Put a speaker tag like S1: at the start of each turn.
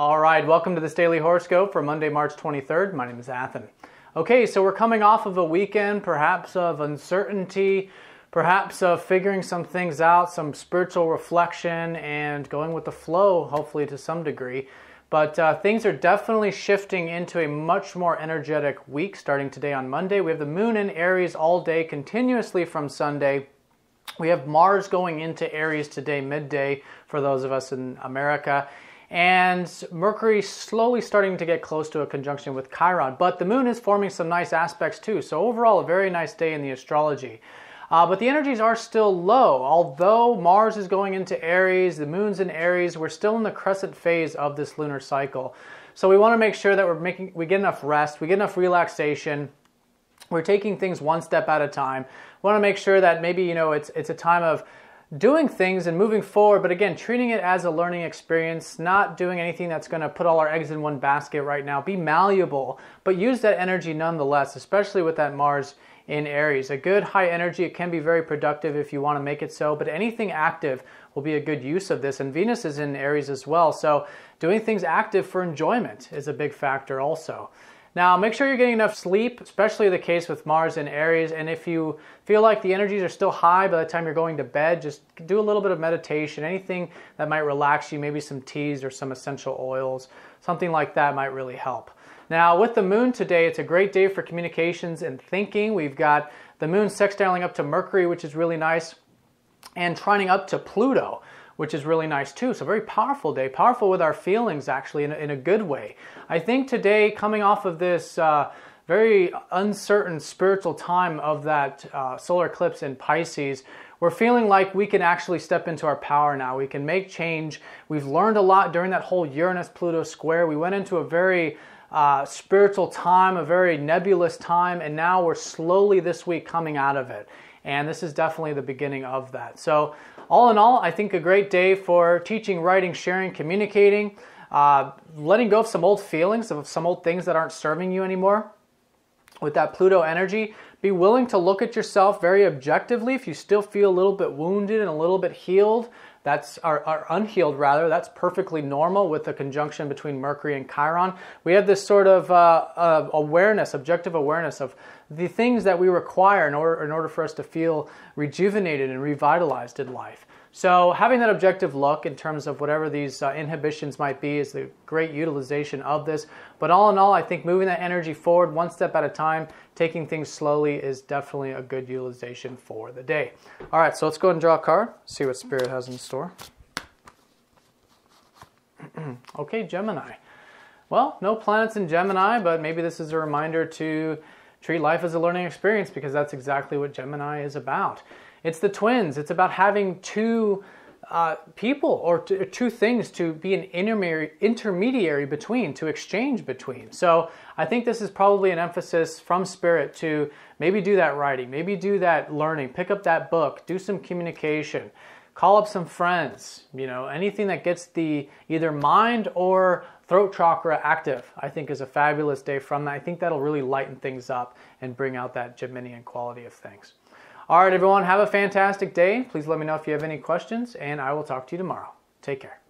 S1: All right, welcome to this daily horoscope for Monday, March 23rd. My name is Athen. Okay, so we're coming off of a weekend, perhaps of uncertainty, perhaps of figuring some things out, some spiritual reflection, and going with the flow, hopefully to some degree. But things are definitely shifting into a much more energetic week starting today on Monday. We have the moon in Aries all day, continuously from Sunday. We have Mars going into Aries today, midday, for those of us in America. And Mercury slowly starting to get close to a conjunction with Chiron. But the moon is forming some nice aspects too. So overall, a very nice day in the astrology. But the energies are still low. Although Mars is going into Aries, the moon's in Aries, we're still in the crescent phase of this lunar cycle. So we want to make sure that we get enough rest, we get enough relaxation. We're taking things one step at a time. We want to make sure that maybe, it's a time of doing things and moving forward, but again, treating it as a learning experience, not doing anything that's going to put all our eggs in one basket right now. Be malleable, but use that energy nonetheless, especially with that Mars in Aries. A good high energy, it can be very productive if you want to make it so, but anything active will be a good use of this. And Venus is in Aries as well, so doing things active for enjoyment is a big factor also. Now, make sure you're getting enough sleep, especially the case with Mars in Aries. And if you feel like the energies are still high by the time you're going to bed, just do a little bit of meditation, anything that might relax you, maybe some teas or some essential oils, something like that might really help. Now, with the moon today, it's a great day for communications and thinking. We've got the moon sextiling up to Mercury, which is really nice, and trining up to Pluto, which is really nice too. So very powerful day, powerful with our feelings actually in a good way. I think today, coming off of this very uncertain spiritual time of that solar eclipse in Pisces, we're feeling like we can actually step into our power now. We can make change. We've learned a lot during that whole Uranus-Pluto square. We went into a very spiritual time, a very nebulous time, and now we're slowly this week coming out of it. And this is definitely the beginning of that. So all in all, I think a great day for teaching, writing, sharing, communicating, letting go of some old feelings, of some old things that aren't serving you anymore. With that Pluto energy, be willing to look at yourself very objectively. If you still feel a little bit wounded and a little bit healed, or unhealed rather, that's perfectly normal with the conjunction between Mercury and Chiron. We have this sort of awareness, objective awareness of the things that we require in order for us to feel rejuvenated and revitalized in life. So having that objective look in terms of whatever these inhibitions might be is the great utilization of this. But all in all, I think moving that energy forward one step at a time, taking things slowly is definitely a good utilization for the day. All right, so let's go ahead and draw a card, see what Spirit has in store. Okay, Gemini. Well, no planets in Gemini, but maybe this is a reminder to treat life as a learning experience because that's exactly what Gemini is about. It's the twins. It's about having two people or two things to be an intermediary between, to exchange between. So I think this is probably an emphasis from Spirit to maybe do that writing, maybe do that learning, pick up that book, do some communication, call up some friends, anything that gets the either mind or throat chakra active, I think is a fabulous day from that. I think that'll really lighten things up and bring out that Geminian quality of things. All right, everyone, have a fantastic day. Please let me know if you have any questions, and I will talk to you tomorrow. Take care.